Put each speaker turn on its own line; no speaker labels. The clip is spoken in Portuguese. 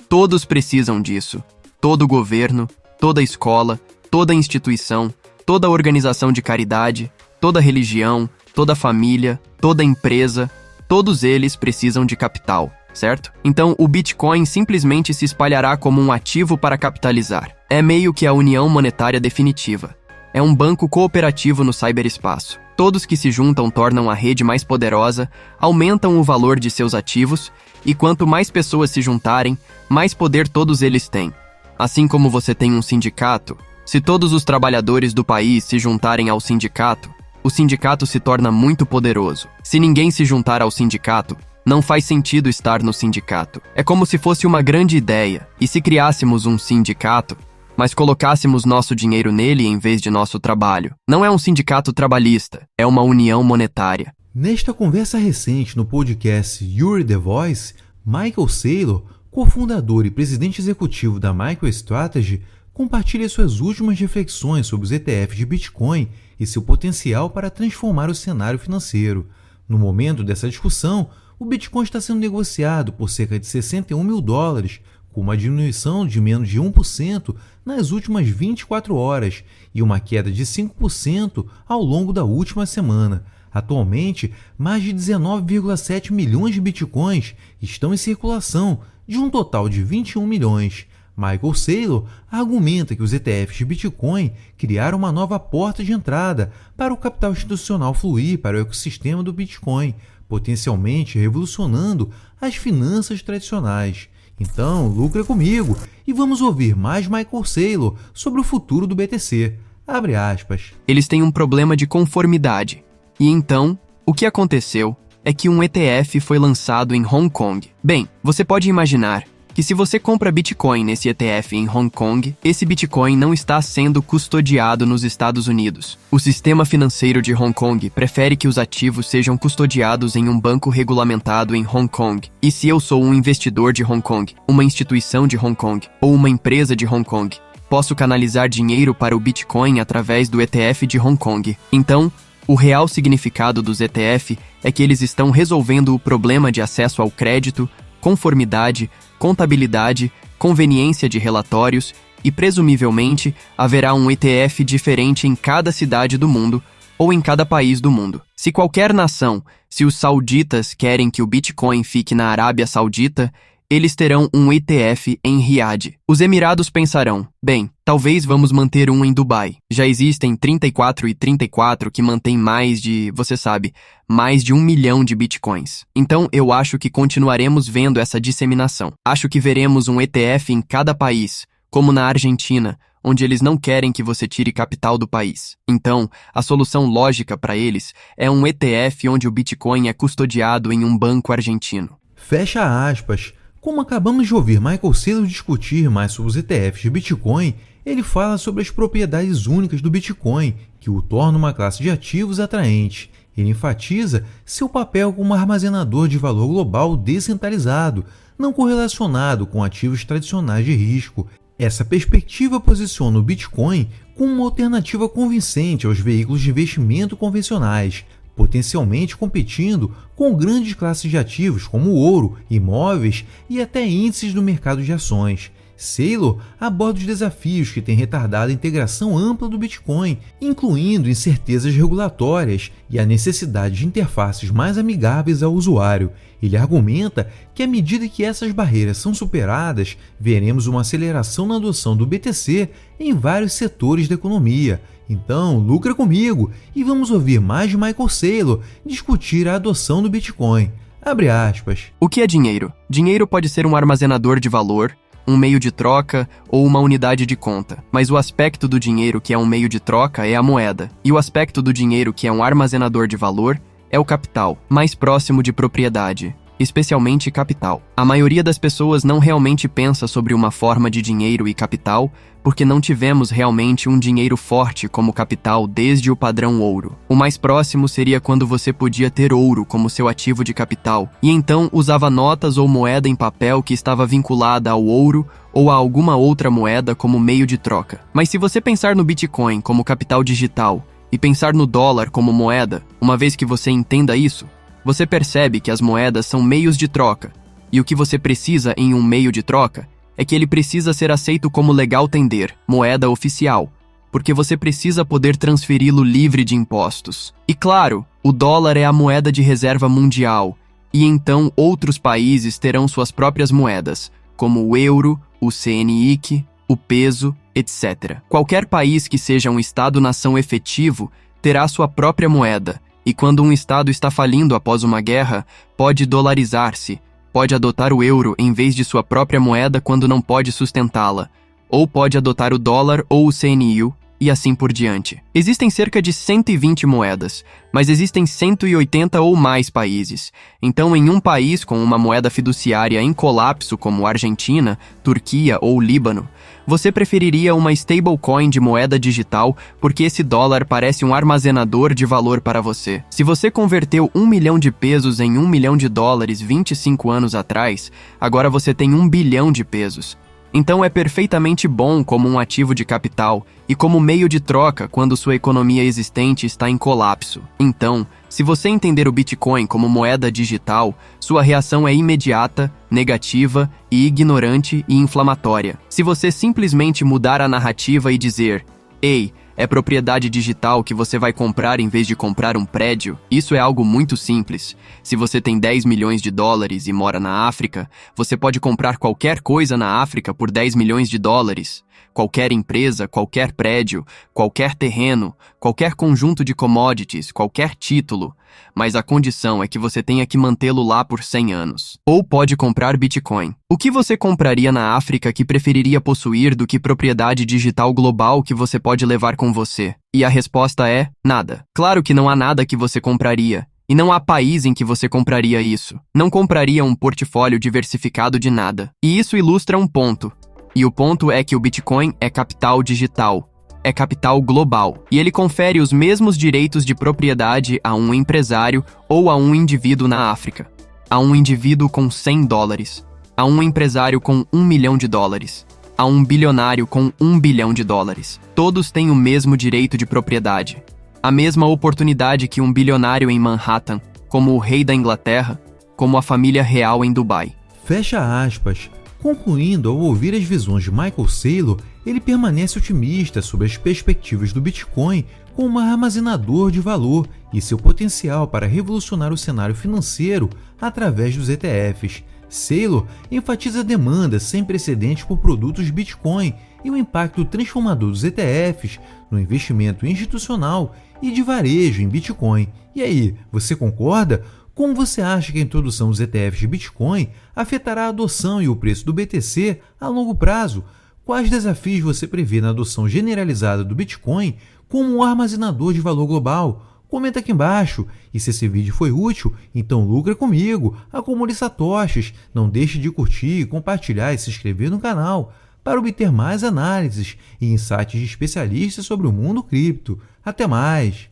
Todos precisam disso. Todo governo, toda escola, toda instituição, toda organização de caridade, toda religião, toda família, toda empresa, todos eles precisam de capital, certo? Então, o Bitcoin simplesmente se espalhará como um ativo para capitalizar. É meio que a união monetária definitiva. É um banco cooperativo no ciberespaço. Todos que se juntam tornam a rede mais poderosa, aumentam o valor de seus ativos, e quanto mais pessoas se juntarem, mais poder todos eles têm. Assim como você tem um sindicato, se todos os trabalhadores do país se juntarem ao sindicato, o sindicato se torna muito poderoso. Se ninguém se juntar ao sindicato, não faz sentido estar no sindicato. É como se fosse uma grande ideia, e se criássemos um sindicato, mas colocássemos nosso dinheiro nele em vez de nosso trabalho. Não é um sindicato trabalhista, é uma união monetária.
Nesta conversa recente no podcast You're the Voice, Michael Saylor, cofundador e presidente executivo da MicroStrategy, compartilha suas últimas reflexões sobre os ETFs de Bitcoin e seu potencial para transformar o cenário financeiro. No momento dessa discussão, o Bitcoin está sendo negociado por cerca de $61 mil, com uma diminuição de menos de 1% nas últimas 24 horas e uma queda de 5% ao longo da última semana. Atualmente, mais de 19,7 milhões de bitcoins estão em circulação, de um total de 21 milhões. Michael Saylor argumenta que os ETFs de Bitcoin criaram uma nova porta de entrada para o capital institucional fluir para o ecossistema do Bitcoin, potencialmente revolucionando as finanças tradicionais. Então, lucra comigo e vamos ouvir mais Michael Saylor sobre o futuro do BTC. Abre aspas.
Eles têm um problema de conformidade. E então, o que aconteceu é que um ETF foi lançado em Hong Kong. Bem, você pode imaginar que se você compra Bitcoin nesse ETF em Hong Kong, esse Bitcoin não está sendo custodiado nos Estados Unidos. O sistema financeiro de Hong Kong prefere que os ativos sejam custodiados em um banco regulamentado em Hong Kong. E se eu sou um investidor de Hong Kong, uma instituição de Hong Kong ou uma empresa de Hong Kong, posso canalizar dinheiro para o Bitcoin através do ETF de Hong Kong. Então, o real significado dos ETF é que eles estão resolvendo o problema de acesso ao crédito, conformidade, contabilidade, conveniência de relatórios e, presumivelmente, haverá um ETF diferente em cada cidade do mundo ou em cada país do mundo. Se qualquer nação, se os sauditas querem que o Bitcoin fique na Arábia Saudita, eles terão um ETF em Riad. Os Emirados pensarão, bem, talvez vamos manter um em Dubai. Já existem 34 e 34 que mantêm mais de, você sabe, mais de 1 milhão de Bitcoins. Então, eu acho que continuaremos vendo essa disseminação. Acho que veremos um ETF em cada país, como na Argentina, onde eles não querem que você tire capital do país. Então, a solução lógica para eles é um ETF onde o Bitcoin é custodiado em um banco argentino.
Fecha aspas. Como acabamos de ouvir Michael Saylor discutir mais sobre os ETFs de Bitcoin, ele fala sobre as propriedades únicas do Bitcoin, que o tornam uma classe de ativos atraente. Ele enfatiza seu papel como armazenador de valor global descentralizado, não correlacionado com ativos tradicionais de risco. Essa perspectiva posiciona o Bitcoin como uma alternativa convincente aos veículos de investimento convencionais, potencialmente competindo com grandes classes de ativos como ouro, imóveis e até índices do mercado de ações. Saylor aborda os desafios que têm retardado a integração ampla do Bitcoin, incluindo incertezas regulatórias e a necessidade de interfaces mais amigáveis ao usuário. Ele argumenta que à medida que essas barreiras são superadas, veremos uma aceleração na adoção do BTC em vários setores da economia. Então, lucra comigo e vamos ouvir mais de Michael Saylor discutir a adoção do Bitcoin. Abre aspas.
O que é dinheiro? Dinheiro pode ser um armazenador de valor, um meio de troca ou uma unidade de conta. Mas o aspecto do dinheiro que é um meio de troca é a moeda. E o aspecto do dinheiro que é um armazenador de valor é o capital, mais próximo de propriedade, especialmente capital. A maioria das pessoas não realmente pensa sobre uma forma de dinheiro e capital porque não tivemos realmente um dinheiro forte como capital desde o padrão ouro. O mais próximo seria quando você podia ter ouro como seu ativo de capital e então usava notas ou moeda em papel que estava vinculada ao ouro ou a alguma outra moeda como meio de troca. Mas se você pensar no Bitcoin como capital digital e pensar no dólar como moeda, uma vez que você entenda isso, você percebe que as moedas são meios de troca, e o que você precisa em um meio de troca é que ele precisa ser aceito como legal tender, moeda oficial, porque você precisa poder transferi-lo livre de impostos. E claro, o dólar é a moeda de reserva mundial, e então outros países terão suas próprias moedas, como o euro, o CNY, o peso, etc. Qualquer país que seja um Estado-nação efetivo terá sua própria moeda, e quando um Estado está falindo após uma guerra, pode dolarizar-se, pode adotar o euro em vez de sua própria moeda quando não pode sustentá-la, ou pode adotar o dólar ou o CNY, e assim por diante. Existem cerca de 120 moedas, mas existem 180 ou mais países. Então, em um país com uma moeda fiduciária em colapso como Argentina, Turquia ou Líbano, você preferiria uma stablecoin de moeda digital porque esse dólar parece um armazenador de valor para você. Se você converteu 1 milhão de pesos em 1 milhão de dólares 25 anos atrás, agora você tem 1 bilhão de pesos. Então é perfeitamente bom como um ativo de capital e como meio de troca quando sua economia existente está em colapso. Então, se você entender o Bitcoin como moeda digital, sua reação é imediata, negativa e ignorante e inflamatória. Se você simplesmente mudar a narrativa e dizer, ei, é propriedade digital que você vai comprar em vez de comprar um prédio, isso é algo muito simples. Se você tem 10 milhões de dólares e mora na África, você pode comprar qualquer coisa na África por 10 milhões de dólares. Qualquer empresa, qualquer prédio, qualquer terreno, qualquer conjunto de commodities, qualquer título. Mas a condição é que você tenha que mantê-lo lá por 100 anos. Ou pode comprar Bitcoin. O que você compraria na África que preferiria possuir do que propriedade digital global que você pode levar com você? E a resposta é nada. Claro que não há nada que você compraria. E não há país em que você compraria isso. Não compraria um portfólio diversificado de nada. E isso ilustra um ponto. E o ponto é que o Bitcoin é capital digital. É capital global, e ele confere os mesmos direitos de propriedade a um empresário ou a um indivíduo na África, a um indivíduo com 100 dólares, a um empresário com 1 milhão de dólares, a um bilionário com 1 bilhão de dólares. Todos têm o mesmo direito de propriedade, a mesma oportunidade que um bilionário em Manhattan, como o rei da Inglaterra, como a família real em Dubai.
Fecha aspas. Concluindo, ao ouvir as visões de Michael Saylor, ele permanece otimista sobre as perspectivas do Bitcoin como um armazenador de valor e seu potencial para revolucionar o cenário financeiro através dos ETFs. Saylor enfatiza a demanda sem precedentes por produtos Bitcoin e o impacto transformador dos ETFs no investimento institucional e de varejo em Bitcoin. E aí, você concorda? Como você acha que a introdução dos ETFs de Bitcoin afetará a adoção e o preço do BTC a longo prazo? Quais desafios você prevê na adoção generalizada do Bitcoin como um armazenador de valor global? Comenta aqui embaixo. E se esse vídeo foi útil, então lucra comigo, acumule satoshis. Não deixe de curtir, compartilhar e se inscrever no canal para obter mais análises e insights de especialistas sobre o mundo cripto. Até mais!